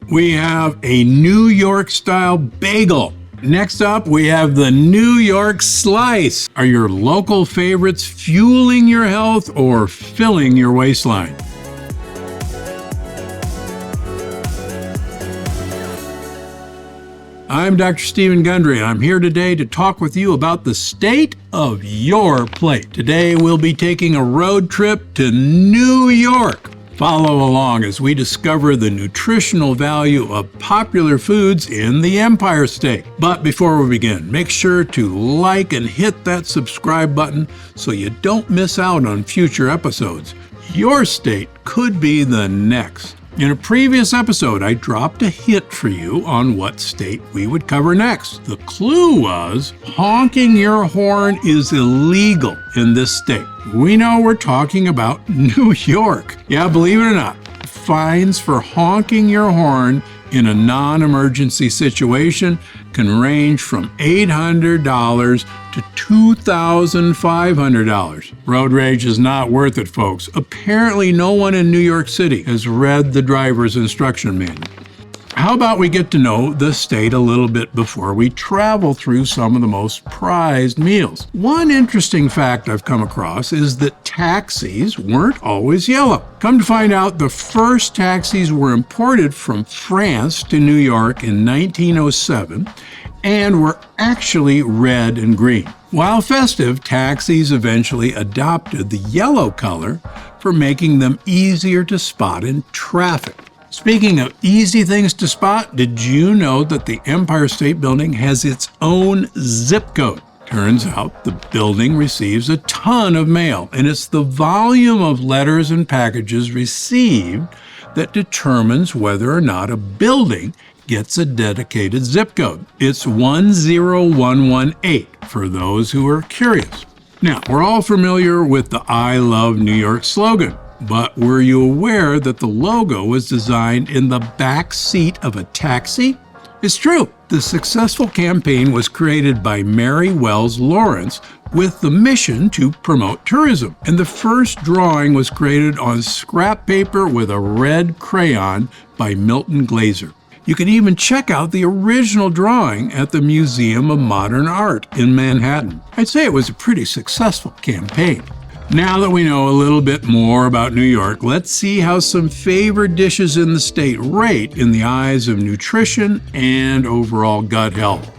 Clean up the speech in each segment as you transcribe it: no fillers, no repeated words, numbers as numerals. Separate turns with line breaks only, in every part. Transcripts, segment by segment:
we have a New York-style bagel. Next up, we have the New York slice. Are your local favorites fueling your health or filling your waistline? I'm Dr. Stephen Gundry. I'm here today to talk with you about the state of your plate. Today we'll be taking a road trip to New York. Follow along as we discover the nutritional value of popular foods in the Empire State. But before we begin, make sure to like and hit that subscribe button so you don't miss out on future episodes. Your state could be the next. In a previous episode, I dropped a hint for you on what state we would cover next. The clue was honking your horn is illegal in this state. We know we're talking about New York. Yeah, believe it or not, fines for honking your horn in a non-emergency situation can range from $800 to $2,500. Road rage is not worth it, folks. Apparently, no one in New York City has read the driver's instruction manual. How about we get to know the state a little bit before we travel through some of the most prized meals? One interesting fact I've come across is that taxis weren't always yellow. Come to find out, the first taxis were imported from France to New York in 1907 and were actually red and green. While festive, taxis eventually adopted the yellow color for making them easier to spot in traffic. Speaking of easy things to spot, did you know that the Empire State Building has its own zip code? Turns out the building receives a ton of mail, and it's the volume of letters and packages received that determines whether or not a building gets a dedicated zip code. It's 10118 for those who are curious. Now, we're all familiar with the I Love New York slogan. But were you aware that the logo was designed in the back seat of a taxi? It's true. The successful campaign was created by Mary Wells Lawrence with the mission to promote tourism. And the first drawing was created on scrap paper with a red crayon by Milton Glaser. You can even check out the original drawing at the Museum of Modern Art in Manhattan. I'd say it was a pretty successful campaign. Now that we know a little bit more about New York, let's see how some favored dishes in the state rate in the eyes of nutrition and overall gut health.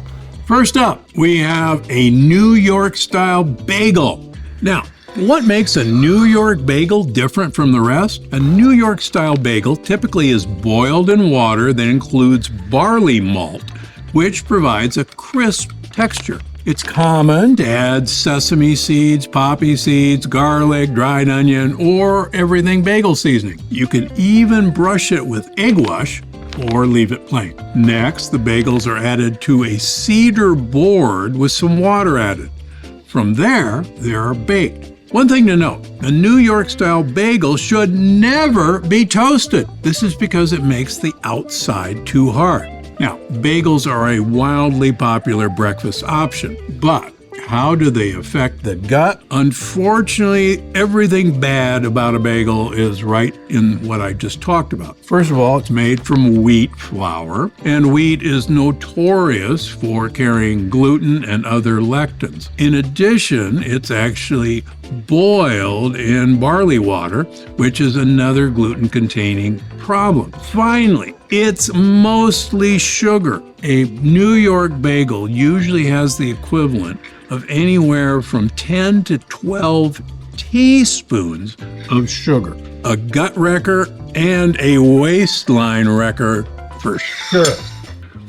First up, we have a New York-style bagel. Now, what makes a New York bagel different from the rest? A New York-style bagel typically is boiled in water that includes barley malt, which provides a crisp texture. It's common to add sesame seeds, poppy seeds, garlic, dried onion, or everything bagel seasoning. You can even brush it with egg wash or leave it plain. Next, the bagels are added to a cedar board with some water added. From there, they are baked. One thing to note, a New York-style bagel should never be toasted. This is because it makes the outside too hard. Now, bagels are a wildly popular breakfast option, but how do they affect the gut? Unfortunately, everything bad about a bagel is right in what I just talked about. First of all, it's made from wheat flour, and wheat is notorious for carrying gluten and other lectins. In addition, it's actually boiled in barley water, which is another gluten-containing problem. Finally, it's mostly sugar. A New York bagel usually has the equivalent of anywhere from 10 to 12 teaspoons of sugar. A gut wrecker and a waistline wrecker for sure.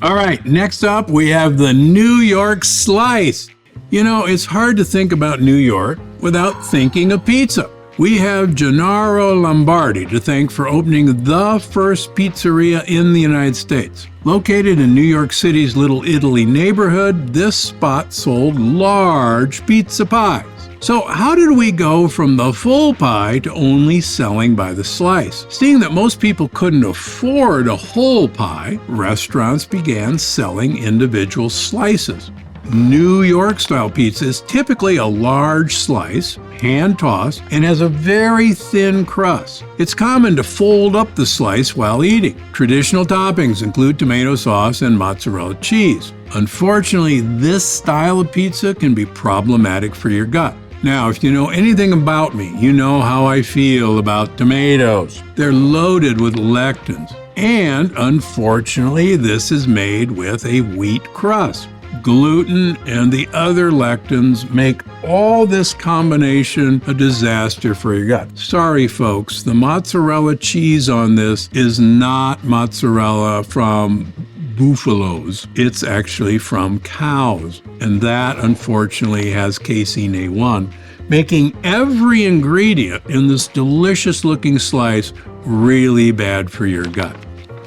All right, next up we have the New York slice. You know, it's hard to think about New York without thinking of pizza. We have Gennaro Lombardi to thank for opening the first pizzeria in the United States. Located in New York City's Little Italy neighborhood, this spot sold large pizza pies. So how did we go from the full pie to only selling by the slice? Seeing that most people couldn't afford a whole pie, restaurants began selling individual slices. New York-style pizza is typically a large slice, hand-tossed, and has a very thin crust. It's common to fold up the slice while eating. Traditional toppings include tomato sauce and mozzarella cheese. Unfortunately, this style of pizza can be problematic for your gut. Now, if you know anything about me, you know how I feel about tomatoes. They're loaded with lectins. And unfortunately, this is made with a wheat crust. Gluten and the other lectins make all this combination a disaster for your gut. Sorry, folks, the mozzarella cheese on this is not mozzarella from buffaloes. It's actually from cows. And that, unfortunately, has casein A1, making every ingredient in this delicious-looking slice really bad for your gut.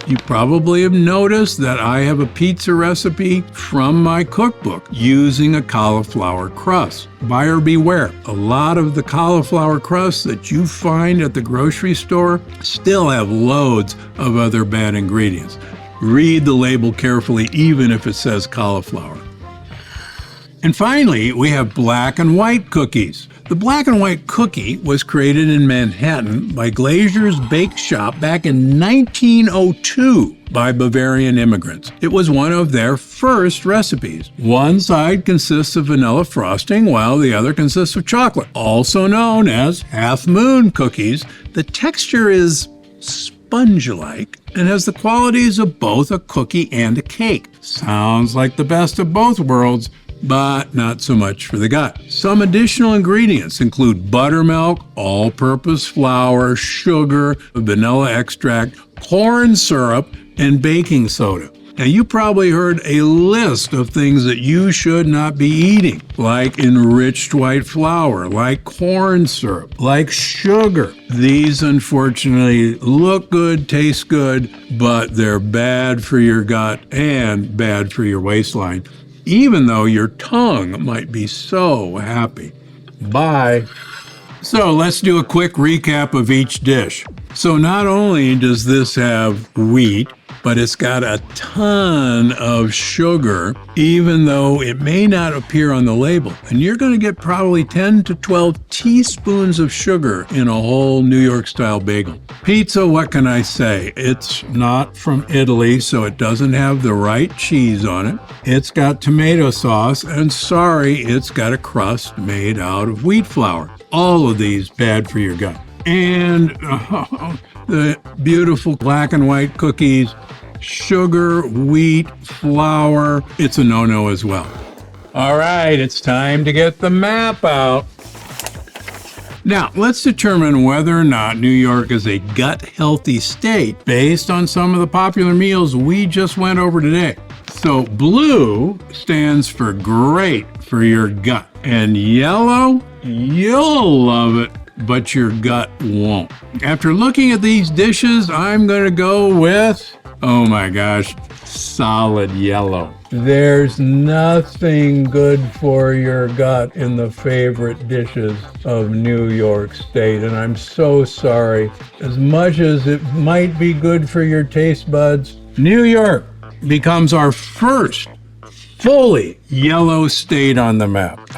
You probably have noticed that I have a pizza recipe from my cookbook using a cauliflower crust. Buyer beware. A lot of the cauliflower crusts that you find at the grocery store still have loads of other bad ingredients. Read the label carefully, even if it says cauliflower. And finally, we have black and white cookies. The black and white cookie was created in Manhattan by Glazier's Bake Shop back in 1902 by Bavarian immigrants. It was one of their first recipes. One side consists of vanilla frosting, while the other consists of chocolate. Also known as half moon cookies, the texture is sponge-like and has the qualities of both a cookie and a cake. Sounds like the best of both worlds, but not so much for the gut. Some additional ingredients include buttermilk, all-purpose flour, sugar, vanilla extract, corn syrup, and baking soda. Now, you probably heard a list of things that you should not be eating, like enriched white flour, like corn syrup, like sugar. These, unfortunately, look good, taste good, but they're bad for your gut and bad for your waistline, even though your tongue might be so happy. Bye. So let's do a quick recap of each dish. So not only does this have wheat, but it's got a ton of sugar, even though it may not appear on the label. And you're going to get probably 10 to 12 teaspoons of sugar in a whole New York-style bagel. Pizza, what can I say? It's not from Italy, so it doesn't have the right cheese on it. It's got tomato sauce, and sorry, it's got a crust made out of wheat flour. All of these bad for your gut. And the beautiful black and white cookies, sugar, wheat, flour, it's a no-no as well. All right, it's time to get the map out. Now, let's determine whether or not New York is a gut-healthy state based on some of the popular meals we just went over today. So blue stands for great for your gut, and yellow, you'll love it, but your gut won't. After looking at these dishes, I'm going to go with, oh my gosh, solid yellow. There's nothing good for your gut in the favorite dishes of New York State, and I'm so sorry. As much as it might be good for your taste buds, New York becomes our first fully yellow state on the map.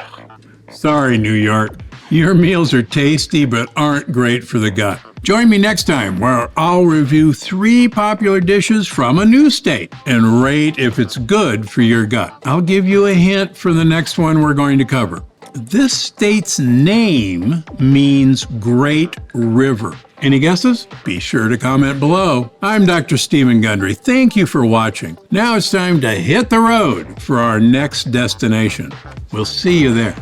Sorry, New York. Your meals are tasty but aren't great for the gut. Join me next time where I'll review 3 popular dishes from a new state and rate if it's good for your gut. I'll give you a hint for the next one we're going to cover. This state's name means Great River. Any guesses? Be sure to comment below. I'm Dr. Stephen Gundry. Thank you for watching. Now it's time to hit the road for our next destination. We'll see you there.